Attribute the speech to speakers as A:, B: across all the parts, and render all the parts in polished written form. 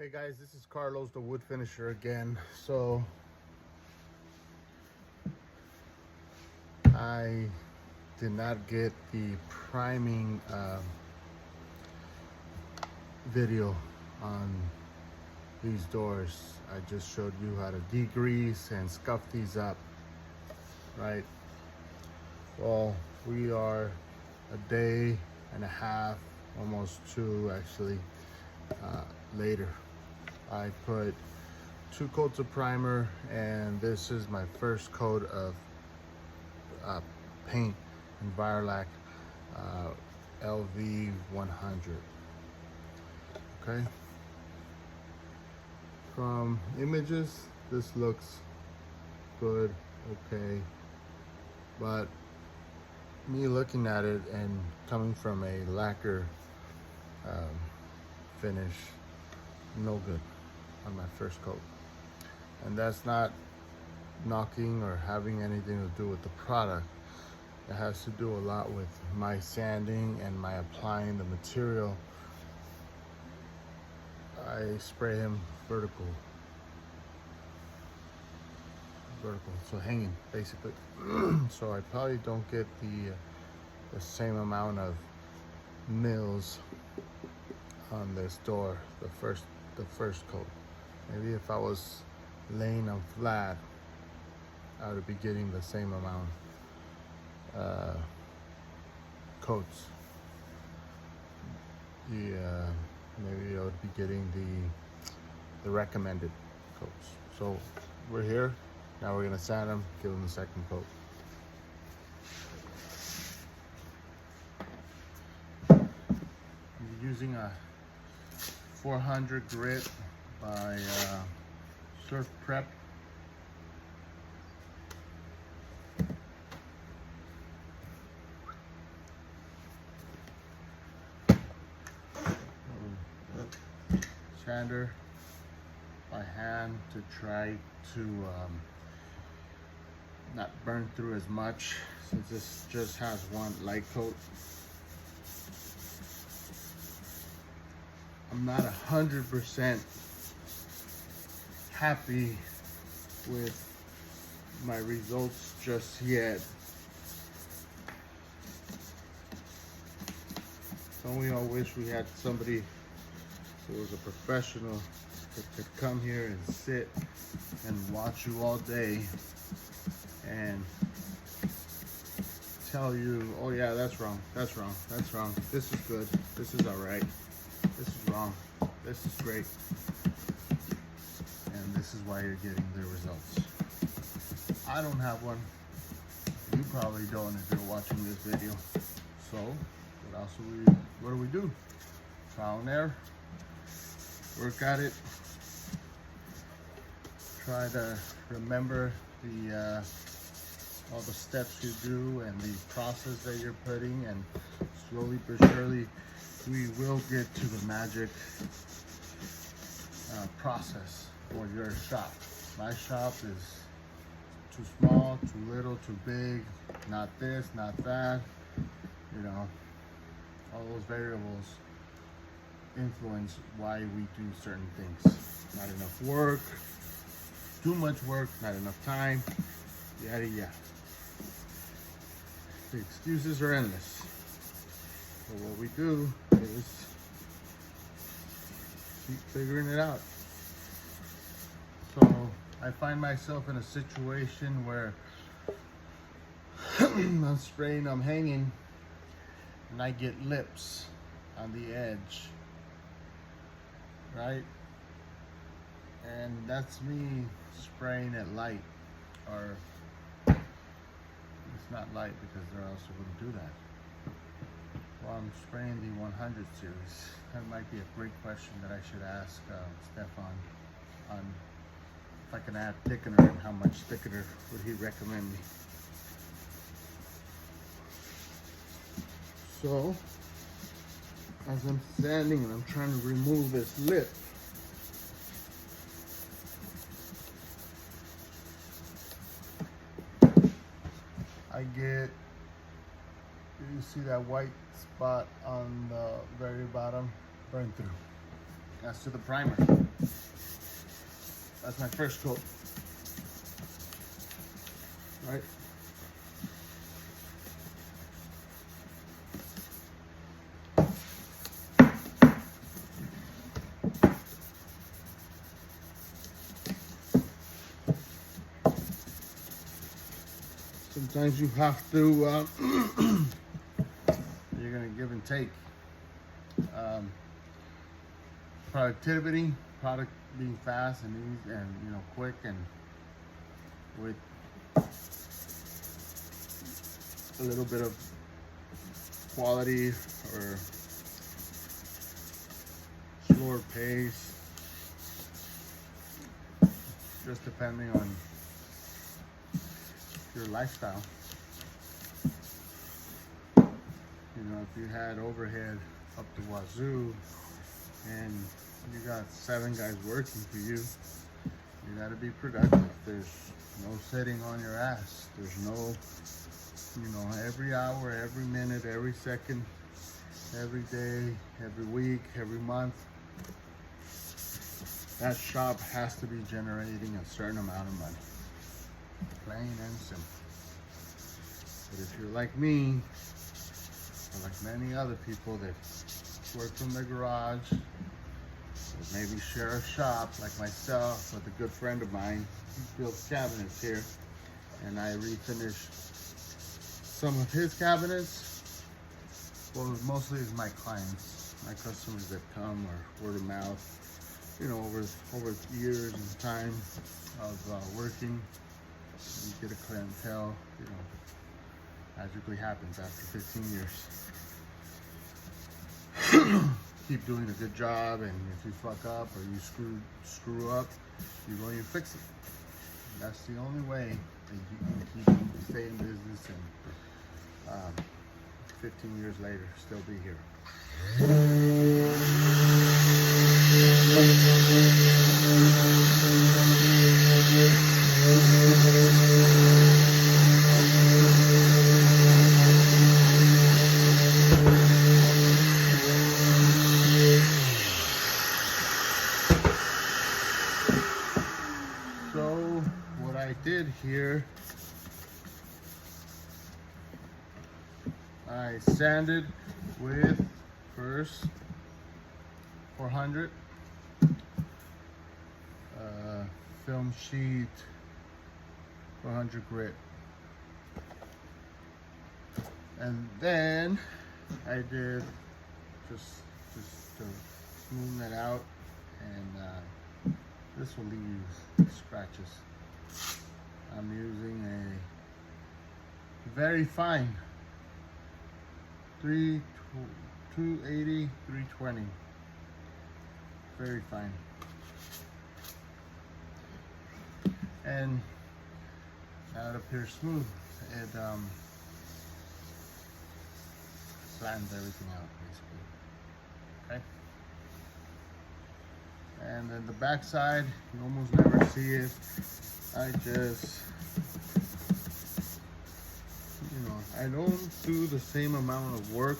A: Hey guys, this is Carlos, the wood finisher again. So I did not get the priming video on these doors. I just showed you how to degrease and scuff these up, right? Well, we are a day and a half, almost two actually, later. I put 2 coats of primer, and this is my first coat of paint, Envirolak LV 100. Okay. From images, this looks good, okay, but me looking at it and coming from a lacquer finish, no good on my first coat. And that's not knocking or having anything to do with the product. It has to do a lot with my sanding and my applying the material. I spray him vertical, so hanging basically. So I probably don't get the same amount of mils on this door, the first coat. Maybe if I was laying them flat, I would be getting the same amount coats. Maybe I would be getting the recommended coats. So we're here now. We're gonna sand them, give them the second coat. I'm using a 400 grit by Surf Prep. Sander by hand to try to not burn through as much, since this just has one light coat. I'm not 100% happy with my results just yet. Don't we all wish we had somebody who was a professional that could come here and sit and watch you all day and tell you, oh yeah, that's wrong, that's wrong, that's wrong, this is good, this is all right, this is wrong, this is great, and this is why you're getting the results. I don't have one. You probably don't if you're watching this video. So what do we do? Trial and error. Work at it. Try to remember all the steps you do and the process that you're putting, and slowly but surely we will get to the magic process for your shop. My shop is too small, too little, too big, not this, not that, you know, all those variables influence why we do certain things. Not enough work, too much work, not enough time, yada yada. The excuses are endless. So what we do is keep figuring it out. So I find myself in a situation where I'm spraying, I'm hanging, and I get lips on the edge, right? And that's me spraying it light, or it's not light because they're also going to do that. Well, I'm spraying the 100 series. That might be a great question that I should ask Stefan on if I can add thickener and how much thickener would he recommend me. So, as I'm sanding and I'm trying to remove this lip, I get, you see that white spot on the very bottom? Burn through. As to the primer, that's my first coat. Right. Sometimes you have to, you're gonna give and take. Productivity, product being fast and easy and quick and with a little bit of quality or slower pace, just depending on your lifestyle. If you had overhead up the wazoo and you got 7 guys working for you, you got to be productive. There's no sitting on your ass. There's no, every hour, every minute, every second, every day, every week, every month, that shop has to be generating a certain amount of money. Plain and simple. But if you're like me, or like many other people that work from the garage, or maybe share a shop like myself with a good friend of mine, he builds cabinets here, and I refinish some of his cabinets. Well, mostly is my clients, my customers that come, or word of mouth. Over years and time of working, you get a clientele. Magically happens after 15 years. Keep doing a good job, and if you fuck up or you screw up, you go and you fix it. That's the only way that you can stay in business and 15 years later still be here. So what I did here, I sanded with first 400 film sheet 400 grit, and then I did just to smooth that out, and this will leave scratches. I'm using a very fine 280 320, very fine, and now it appears smooth. It slams everything out basically. Okay, and then the back side, you almost never see it. I just, I don't do the same amount of work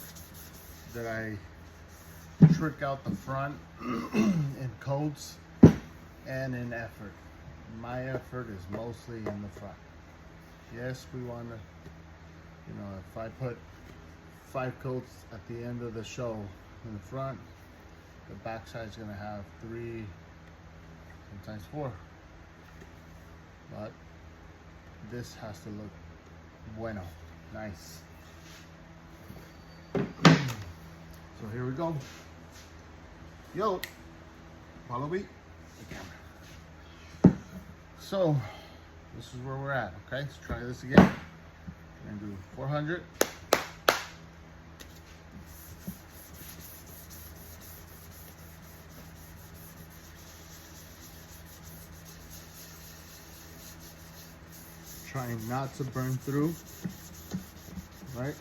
A: that I trick out the front in coats and in effort. My effort is mostly in the front. Yes, we want to, if I put 5 coats at the end of the show in the front, the back side's going to have 3, sometimes 4. But this has to look bueno, nice. So here we go. Yo, follow me. The camera. So this is where we're at. Okay, let's try this again. We're gonna do 400. Trying not to burn through, right?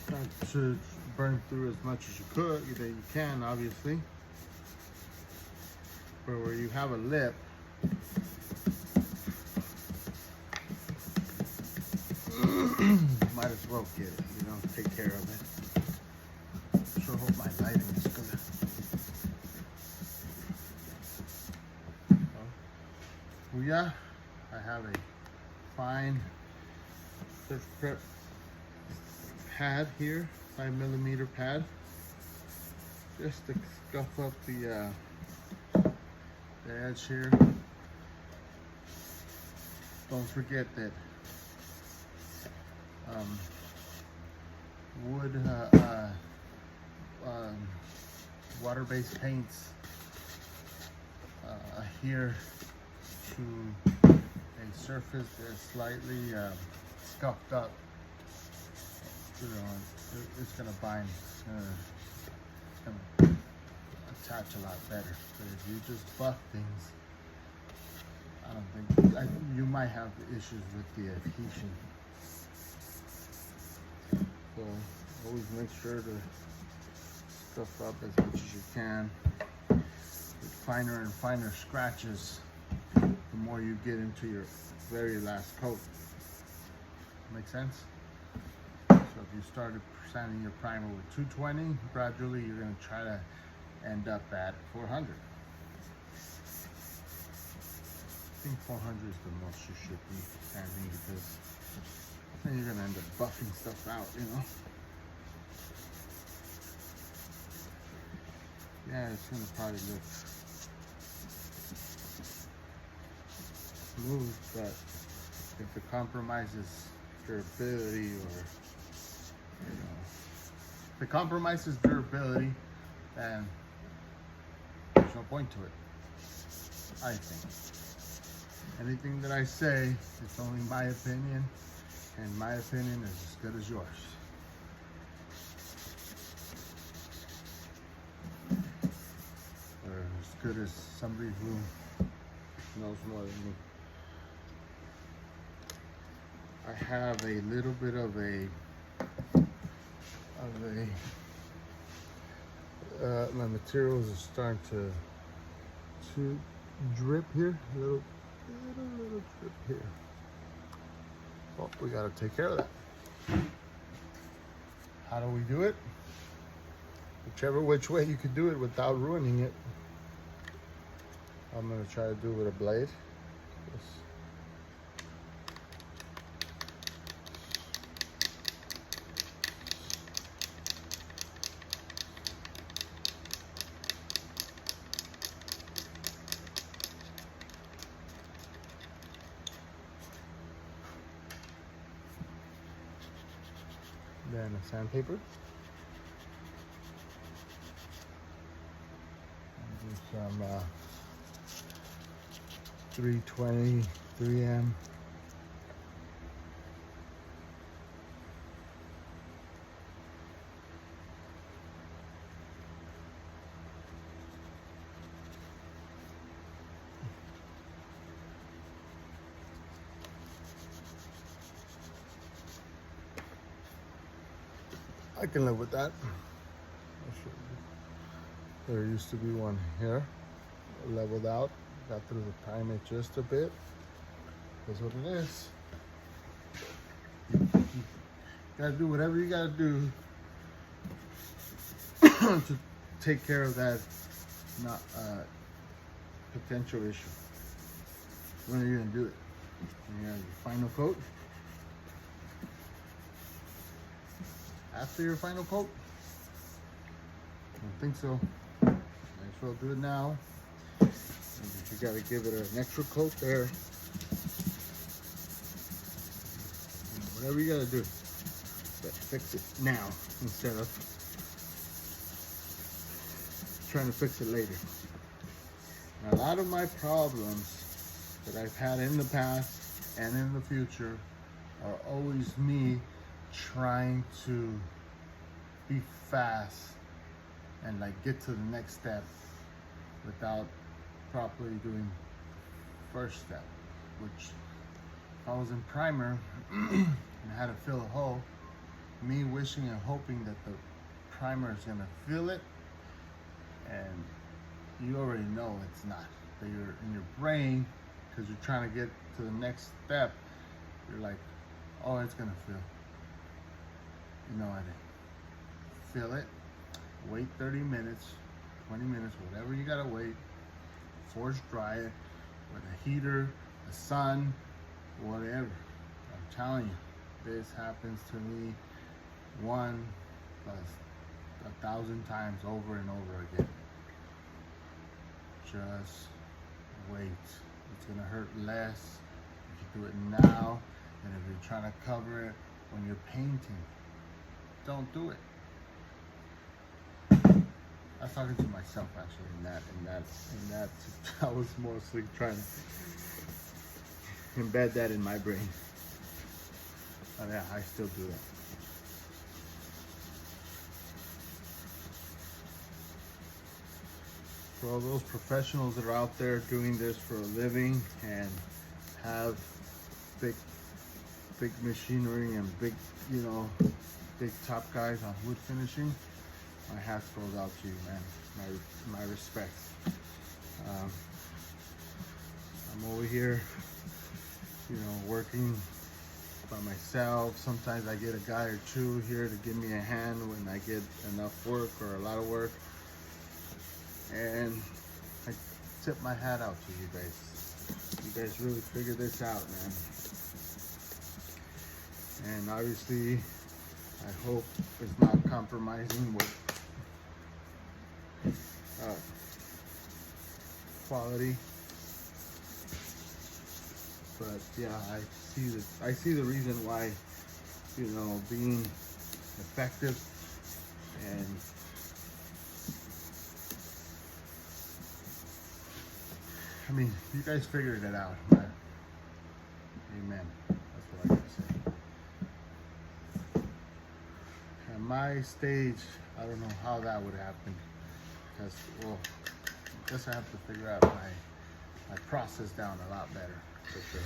A: Try to burn through as much as you can, obviously. where you have a lip, might as well get it, you know, take care of it. Sure hope my lighting is good. Well, yeah, I have a fine surf prep pad here, 5mm pad, just to scuff up the edge here. Don't forget that wood water-based paints adhere to a surface that's slightly scuffed up. You know, it's gonna bind, it's gonna attach a lot better. But if you just buff things, I don't think, you might have issues with the adhesion. So always make sure to scuff up as much as you can. With finer and finer scratches, the more you get into your very last coat. Make sense? So if you started sanding your primer with 220, gradually you're going to try to end up at 400. I think 400 is the most you should be sanding, because then you're going to end up buffing stuff out, you know? Yeah, it's going to probably look smooth, but if it compromises durability, or, you know, if it compromises durability, then there's no point to it, I think. Anything that I say, it's only my opinion, and my opinion is as good as yours. Or as good as somebody who knows more than me. I have a little bit of my materials are starting to drip here, a little drip here. Well, we gotta take care of that. How do we do it? Whichever which way you could do it without ruining it. I'm gonna try to do it with a blade. Then a sandpaper. And do some 320, 3M. I can live with that. There used to be one here, leveled out, got through the primer just a bit. That's what it is. You gotta do whatever you gotta do to take care of that potential issue. When are you gonna do it? You have your final coat? After your final coat? I don't think so. Might as well do it now. And if you gotta give it an extra coat there, whatever you gotta do, but fix it now instead of trying to fix it later. Now, a lot of my problems that I've had in the past and in the future are always me trying to be fast and like get to the next step without properly doing first step, which if I was in primer and had to fill a hole, me wishing and hoping that the primer is gonna fill it and you already know it's not. But you're in your brain, because you're trying to get to the next step, you're like, oh, it's gonna feel. You know what? Fill it, wait 30 minutes, 20 minutes, whatever you gotta wait, force dry it with a heater, the sun, whatever. I'm telling you, this happens to me 1 plus 1,000 times over and over again. Just wait. It's gonna hurt less if you do it now than if you're trying to cover it when you're painting. Don't do it. I was talking to myself actually in that I was mostly trying to embed that in my brain. But yeah, I still do that. For all those professionals that are out there doing this for a living and have big machinery and big, big top guys on wood finishing, my hat goes out to you, man. My respects. I'm over here, working by myself. Sometimes I get a guy or two here to give me a hand when I get enough work or a lot of work. And I tip my hat out to you guys. You guys really figured this out, man. And obviously, I hope it's not compromising with quality. But yeah, I see the reason why, being effective and I mean, you guys figured it out, man. Amen. That's what I gotta say. At my stage, I don't know how that would happen. Because, well, I guess I have to figure out my process down a lot better. For sure.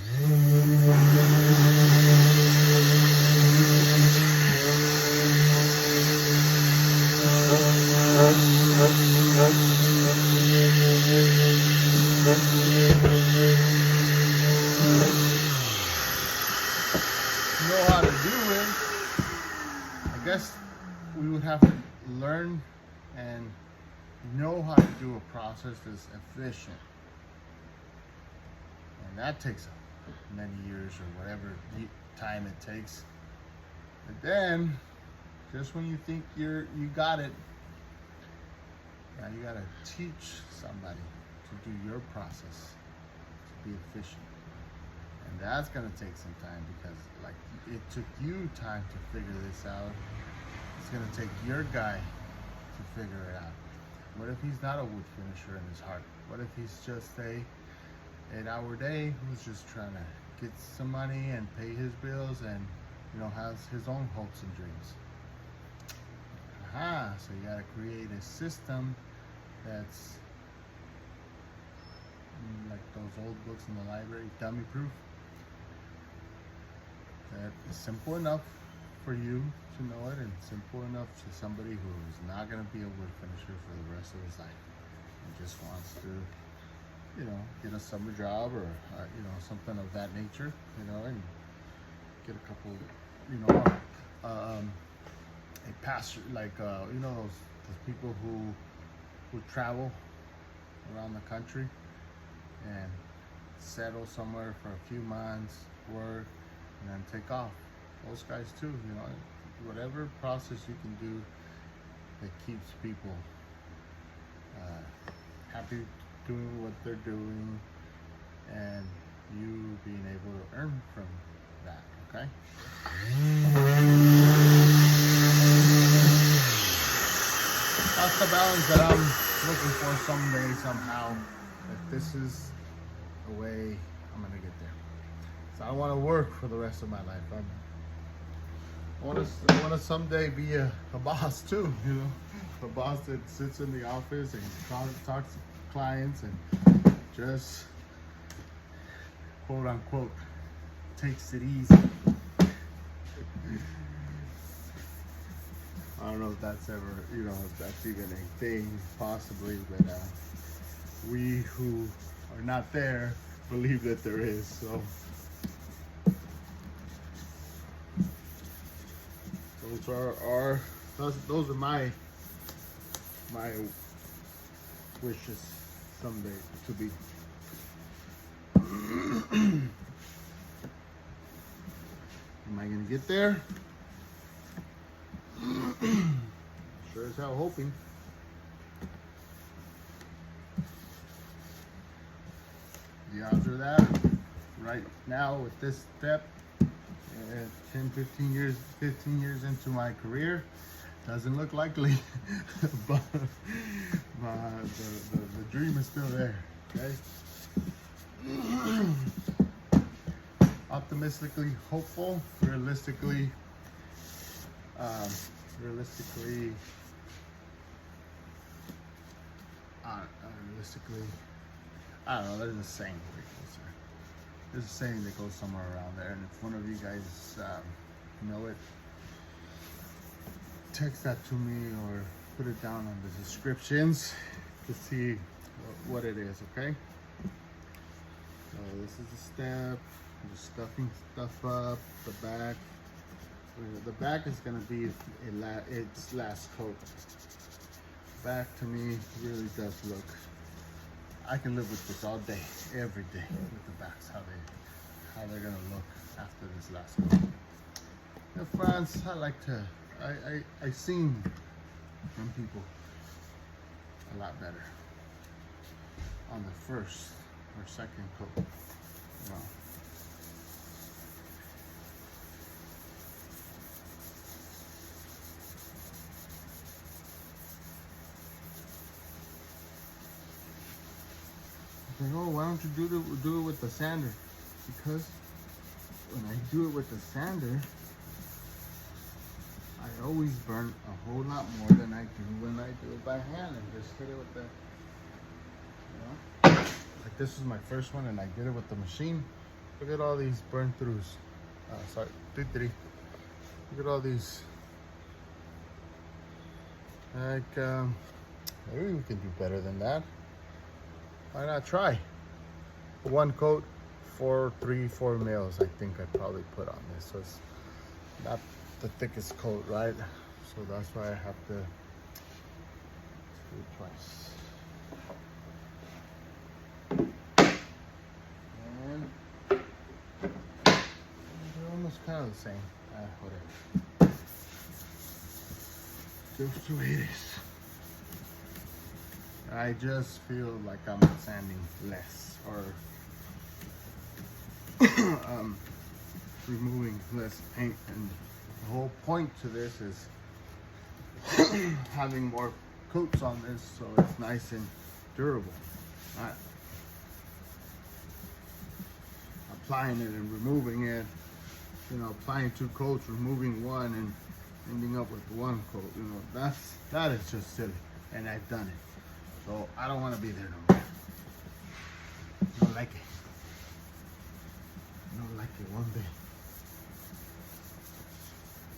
A: Know how to do it, I guess we would have to learn and know how to do a process that's efficient, and that takes many years or whatever time it takes. But then, just when you think you got it, now you gotta teach somebody to do your process to be efficient. And that's gonna take some time because like it took you time to figure this out. It's gonna take your guy to figure it out. What if he's not a wood finisher in his heart? What if he's just a 8-hour day who's just trying to get some money and pay his bills and has his own hopes and dreams? So you gotta create a system that's like those old books in the library, dummy proof. That is simple enough for you to know it and simple enough to somebody who's not going to be a wood finisher for the rest of his life and just wants to, get a summer job or, something of that nature, and get a couple, a pastor, like, those people who travel around the country and settle somewhere for a few months, work, and then take off. Those guys too, whatever process you can do that keeps people happy doing what they're doing and you being able to earn from that, okay? That's the balance that I'm looking for someday, somehow. If this is the way I'm gonna get there. So I want to work for the rest of my life. I want to someday be a boss too, a boss that sits in the office and talks to clients and just quote unquote takes it easy. I don't know if that's ever, if that's even a thing, possibly, but we who are not there believe that there is. So those are my wishes someday to be. Am I gonna get there? Sure as hell hoping. The odds are that right now with this step, 15 years into my career, doesn't look likely, but the dream is still there. Okay. Optimistically hopeful, realistically, I don't know, there's a saying that goes there. There's a saying that goes somewhere around there, and if one of you guys know it, text that to me or put it down on the descriptions to see what it is, okay? So this is the step, just stuffing stuff up, the back. The back is gonna be its last coat. Back to me really does look, I can live with this all day, every day with the backs, how they're gonna look after this last coat. The fronts, I seen some people a lot better on the first or second coat. Wow. Like, oh, why don't you do it with the sander? Because when I do it with the sander, I always burn a whole lot more than I do when I do it by hand and just hit it with the, like this is my first one and I did it with the machine. Look at all these burn throughs. Sorry, look at all these. Like, maybe we can do better than that. Why not try? One coat, 4 mils, I think I probably put on this. So it's not the thickest coat, right? So that's why I have to do it twice. And they're almost kind of the same. Whatever. Just the way it is. I just feel like I'm sanding less or removing less paint, and the whole point to this is having more coats on this so it's nice and durable. Not applying it and removing it, applying 2 coats, removing one, and ending up with 1 coat. That is just silly, and I've done it. So I don't want to be there no more. I don't like it. I don't like it one bit.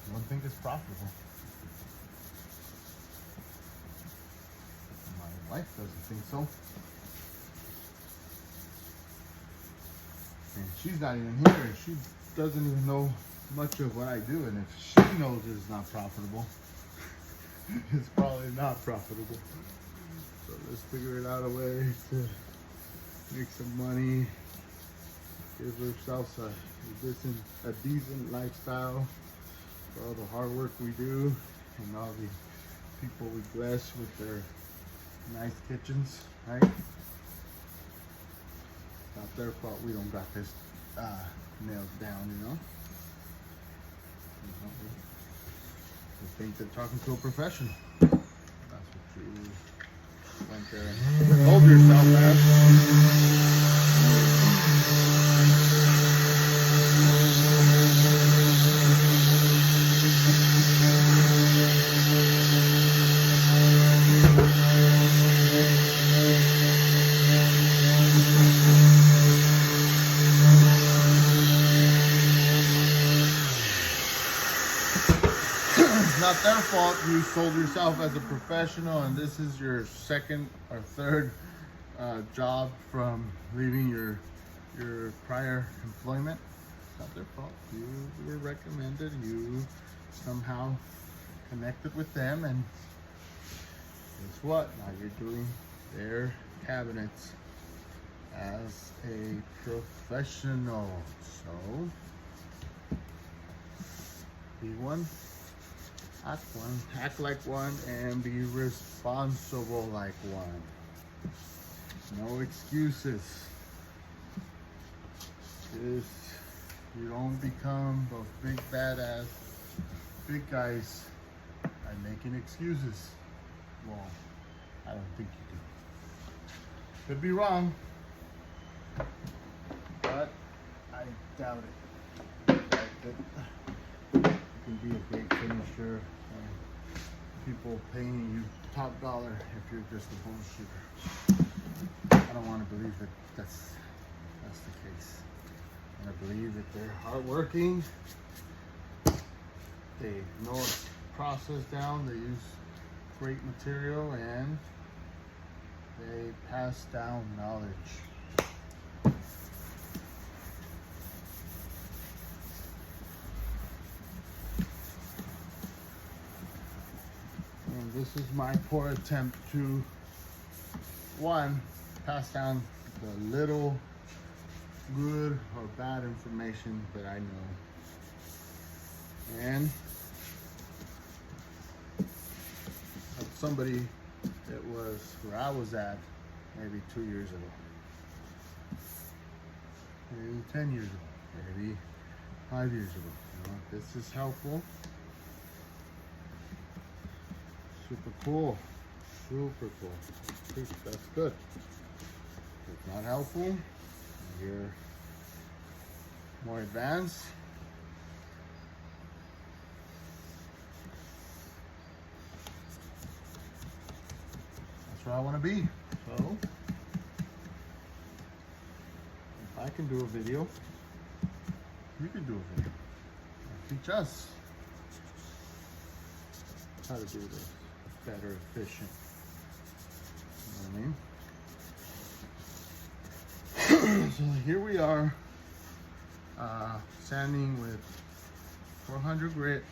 A: I don't think it's profitable. My wife doesn't think so. And she's not even here, and she doesn't even know much of what I do. And if she knows it's not profitable, it's probably not profitable. So let's figure it out a way to make some money, give ourselves a decent lifestyle for all the hard work we do and all the people we bless with their nice kitchens, right? It's not their fault we don't got this nailed down, They think they're talking to a professional. That's what you went there and told yourself that. Not their fault you sold yourself as a professional and this is your second or third job from leaving your prior employment. It's not their fault. You were recommended. You somehow connected with them, and guess what? Now you're doing their cabinets as a professional. So be one, act like one, and be responsible like one. No excuses. Just, you don't become those big badass big guys by making excuses. Well, I don't think you do. Could be wrong, but I doubt it. You can be a great finisher and people paying you top dollar if you're just a bullshitter. I don't want to believe that that's the case. I believe that they're hardworking. They know the process down. They use great material and they pass down knowledge. And this is my poor attempt to, one, pass down the little good or bad information that I know, and somebody that was where I was at maybe 2 years ago, maybe 10 years ago, maybe 5 years ago. You know, if this is helpful, super cool, super cool. That's good. If it's not helpful, you're more advanced, that's where I want to be. So if I can do a video, you can do a video. Teach us how to do this better, efficient. You know what I mean? So here we are, sanding with 400 grit,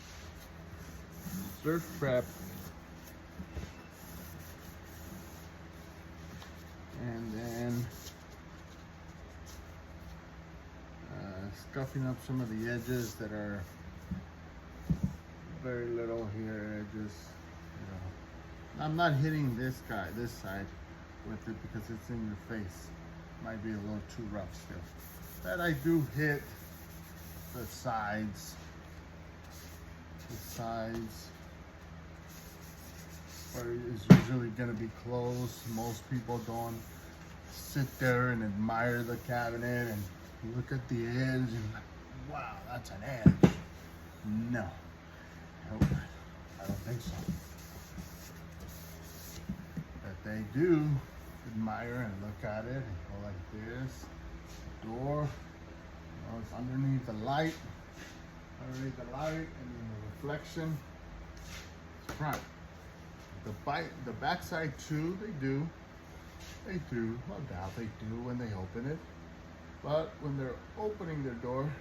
A: surf prep, and then scuffing up some of the edges that are very little here. Edges, you know. I'm not hitting this side with it because it's in your face. Might be a little too rough still. But I do hit the sides. The sides is usually gonna be closed. Most people don't sit there and admire the cabinet and look at the edge and wow, that's an edge. No, nope, I don't think so. But they do admire and look at it and go like this. Door, you know, it's underneath the light, and then the reflection. It's front. The back side too, they do, no doubt they do when they open it. But when they're opening their door,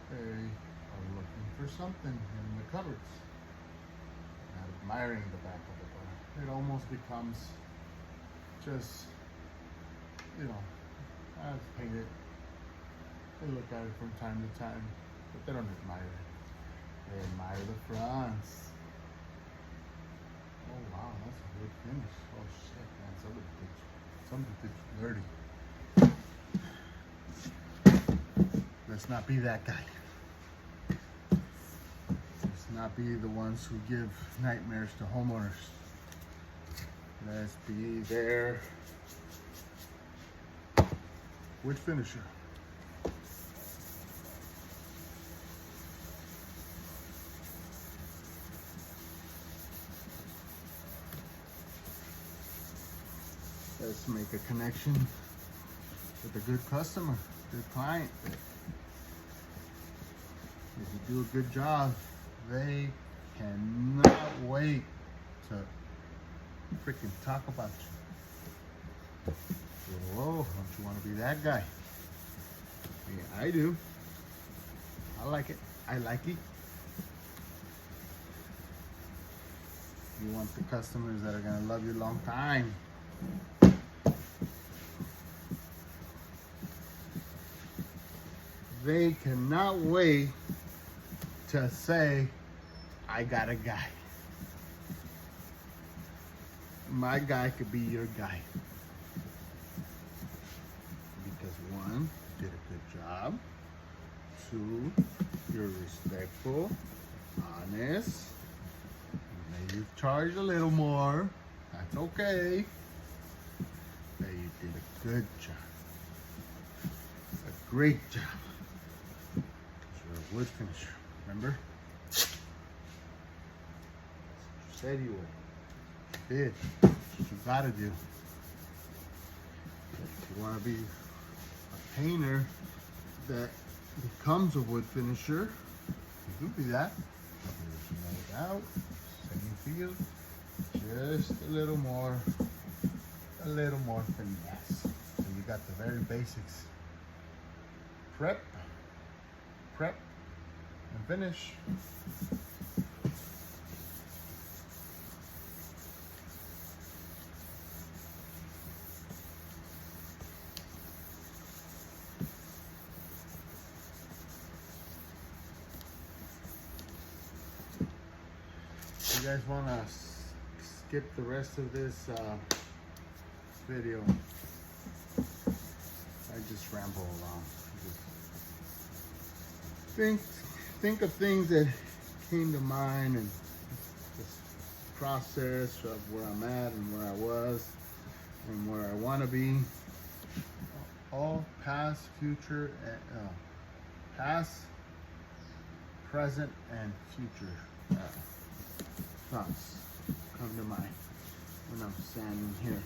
A: they are looking for something in the cupboards, not admiring the back of the door. It almost becomes just, you know, it's painted. They look at it from time to time, but they don't admire it. They admire the fronts. Oh wow, that's a good finish. Oh shit, man, somebody did dirty. Let's not be that guy. Let's not be the ones who give nightmares to homeowners. Let's be there. Which finisher? Let's make a connection with a good customer, good client. If you do a good job, they cannot wait to freaking talk about you. Whoa, don't you want to be that guy? Yeah, I do. I like it. I like it. You want the customers that are gonna love you a long time. They cannot wait to say, I got a guy. My guy could be your guy. Because one, you did a good job. Two, you're respectful, honest. Maybe you charge a little more. That's okay. But you did a good job. A great job. You're a wood finisher, remember? You said you would. You did. That's what you gotta do. If you wanna be a painter that becomes a wood finisher, you can be that. You know it out. Same field. Just a little more finesse. So you got the very basics. Prep, and finish. You guys want to skip the rest of this video? I just ramble along. Think of things that came to mind and this process of where I'm at and where I was and where I want to be. All past, future, past, present, and future thoughts come to mind when I'm standing here.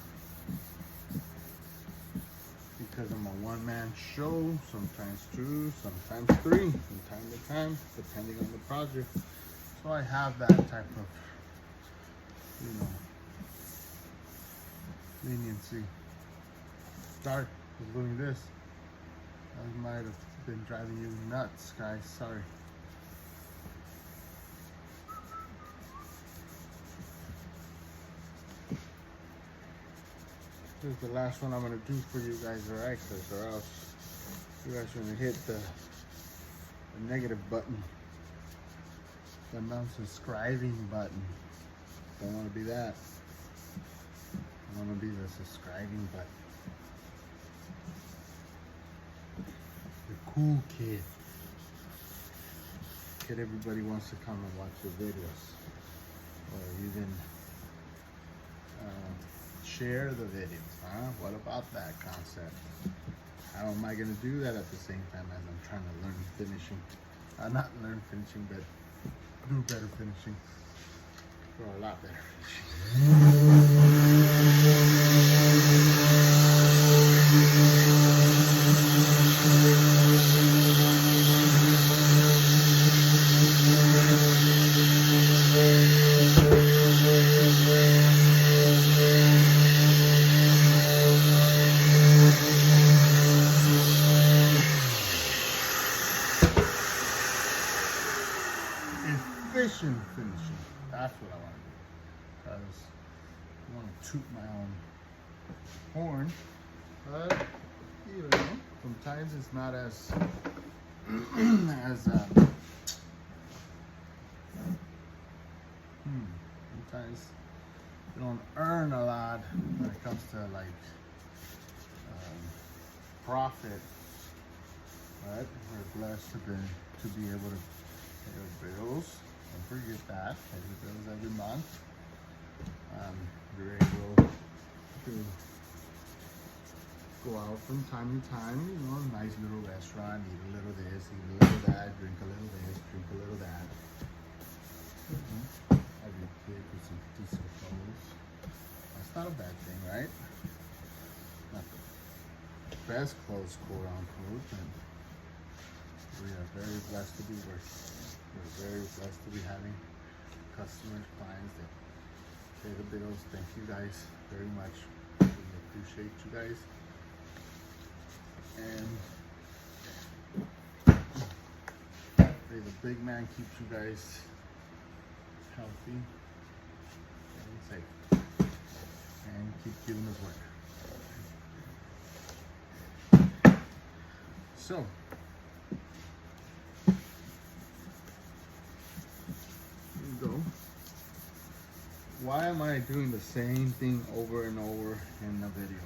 A: Because I'm a one-man show, sometimes two, sometimes three, from time to time, depending on the project. So I have that type of, leniency. Sorry for doing this. I might have been driving you nuts, guys. Sorry. This is the last one I'm gonna do for you guys, alright? Or else you guys are gonna hit the negative button, the unsubscribing button. Don't want to be that. I want to be the subscribing button. The cool kid. Kid everybody wants to come and watch your videos, or even share the videos, huh? What about that concept? How am I gonna do that at the same time as I'm trying to learn finishing? Not learn finishing, but do better finishing. Or a lot better efficient finishing. That's what I want to do. Because I want to toot my own horn. But, sometimes it's not as sometimes you don't earn a lot when it comes to like profit. But we're blessed to be able to pay our bills. Don't forget that. Pay your bills every month. You're able to go out from time to time, a nice little restaurant, eat a little this, eat a little that, drink a little this, drink a little that. Have your kid with some decent clothes. That's not a bad thing, right? Not the best clothes, quote unquote, but we are very blessed to be working. We're very blessed to be having customers, clients that pay the bills. Thank you guys very much. We appreciate you guys. And may the big man keeps you guys healthy and safe. And keep doing his work. So, here you go. Why am I doing the same thing over and over in the video?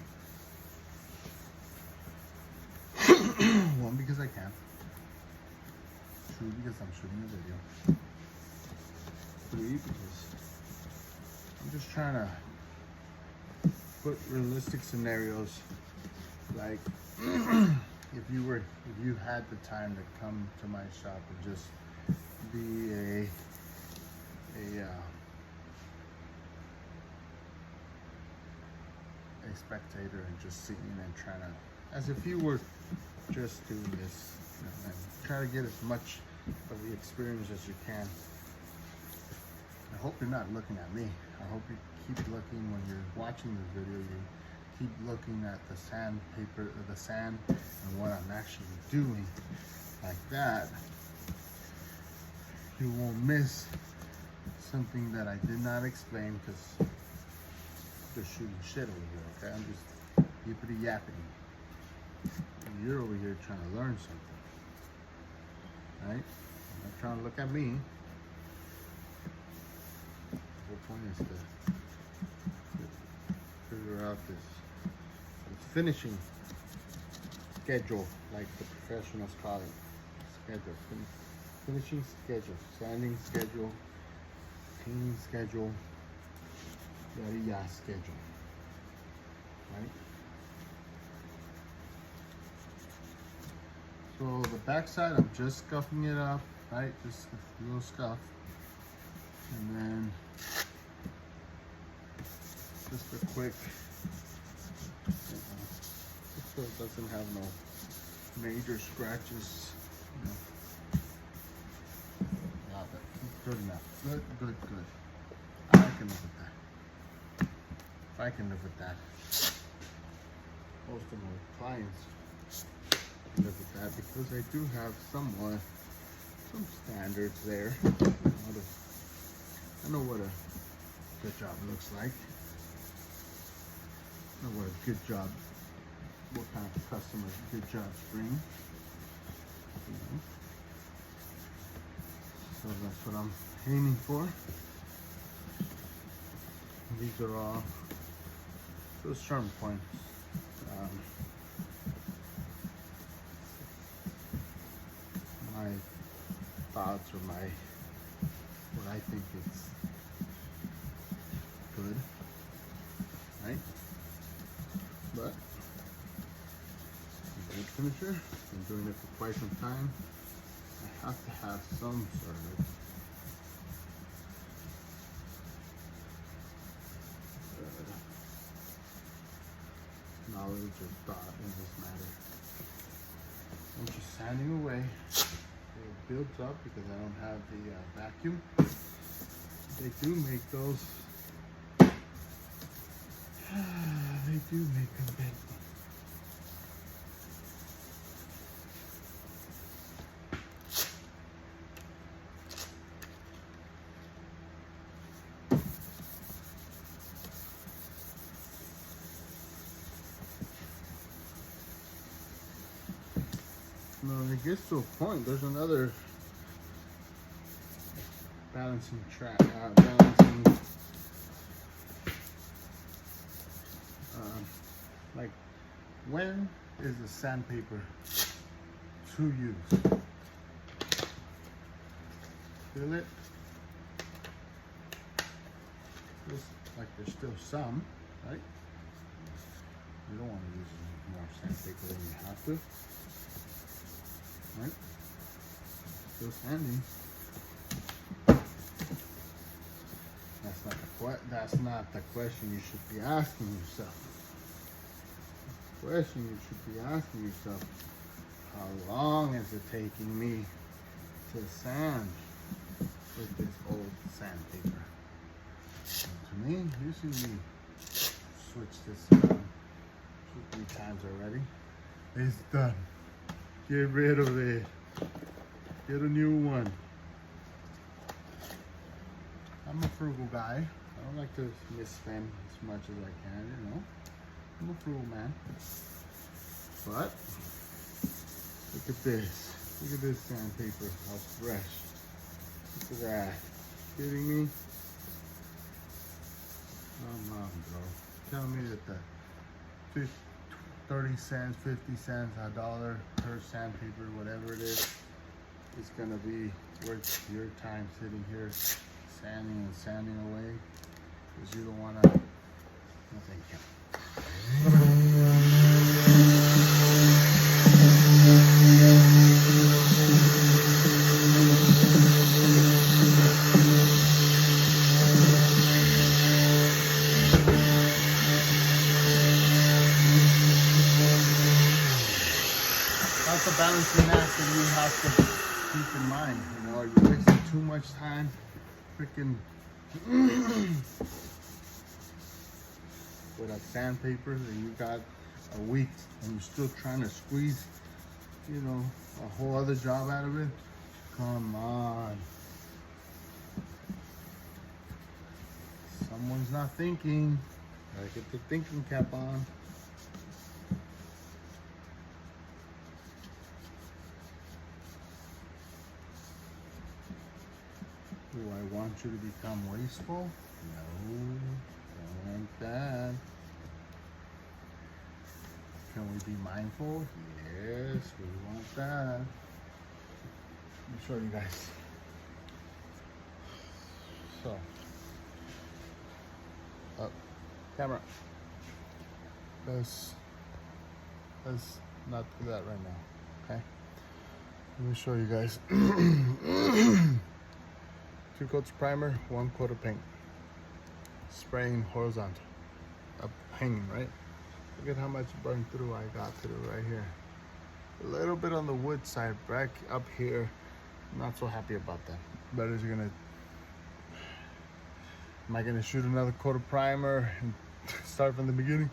A: One, because I can. Two, because I'm shooting a video. Three, because I'm just trying to put realistic scenarios, like if you had the time to come to my shop and just be a spectator and just sitting and trying to, as if you were just doing this, you know, and try to get as much of the experience as you can. I hope you're not looking at me. I hope you keep looking when you're watching this video. You keep looking at the sandpaper, the sand, and what I'm actually doing. Like that, you won't miss something that I did not explain, because just shooting shit over here, okay? I'm just yippity yappity. And you're over here trying to learn something, right? You're not trying to look at me. The whole point is to figure out this finishing schedule, like the professionals call it. Schedule. Finishing schedule. Sanding schedule. Cleaning schedule. Yada yada schedule. Right? So the backside, I'm just scuffing it up, right? Just a little scuff. And then just a quick, just so it doesn't have no major scratches. You know. Yeah, but good enough. Good. I can live with that. I can live with that. Most of my clients can live with that, because I do have some standards there. I know what a good job looks like. I know what a good job, what kind of customers good jobs bring. You know? So that's what I'm aiming for. These are all those charm points. My thoughts, or what I think it's good, right? But I'm a good finisher. Been doing it for quite some time. I have to have some sort of knowledge or thought in this matter. I'm just sanding away. It builds up because I don't have the vacuum. They do make those. They do make them big. When it gets to a point, there's another balancing track, like, when is the sandpaper to use? Feel it? Feels like there's still some, right? You don't want to use more sandpaper than you have to. Right? Still sanding. That's not the question you should be asking yourself. The question you should be asking yourself: how long is it taking me to sand with this old sandpaper? And to me, you see me switch this around 3 times already. It's done. Get rid of it. Get a new one. I'm a frugal guy. I don't like to misspend as much as I can, you know. I'm a frugal man. But look at this. Look at this sandpaper. How fresh. Look at that. Kidding me? Come on, bro. Tell me that the 30 cents, 50 cents, $1 per sandpaper, whatever it is gonna be worth your time sitting here sanding and sanding away, because you don't wanna, no thank you. That's a balancing act that you have to keep in mind. You know, you're wasting too much time freaking with a sandpaper that you got a week and you're still trying to squeeze, you know, a whole other job out of it. Come on. Someone's not thinking. Gotta get the thinking cap on. Do I want you to become wasteful? No, don't want that. Can we be mindful? Yes, we want that. Let me show you guys. So, up, camera. Let's not do that right now, okay? Let me show you guys. 2 coats of primer, 1 coat of paint. Spraying horizontal, up hanging, right? Look at how much burn through I got through right here. A little bit on the wood side, back up here. Not so happy about that. But is gonna, am I gonna shoot another coat of primer and start from the beginning?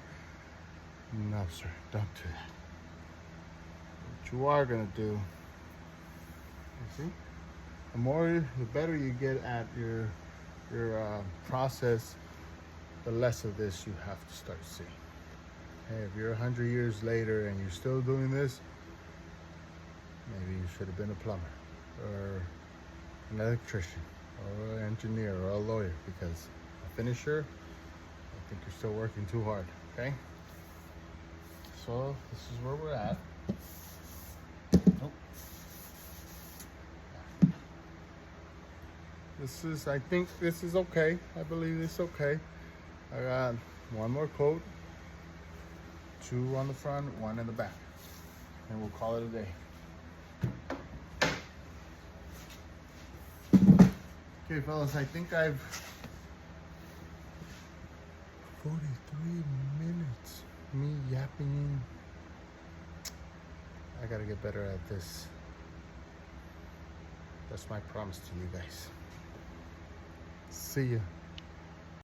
A: No, sir, don't do that. What you are gonna do, you see? The better you get at your process, the less of this you have to start seeing. Hey, if you're 100 years later and you're still doing this, maybe you should have been a plumber or an electrician or an engineer or a lawyer, because a finisher, I think you're still working too hard, okay? So this is where we're at. Nope. I think this is okay. I believe it's okay. I got 1 more coat, 2 on the front, 1 in the back, and we'll call it a day. Okay, fellas, I think I've 43 minutes me yapping. I gotta get better at this. That's my promise to you guys. See ya.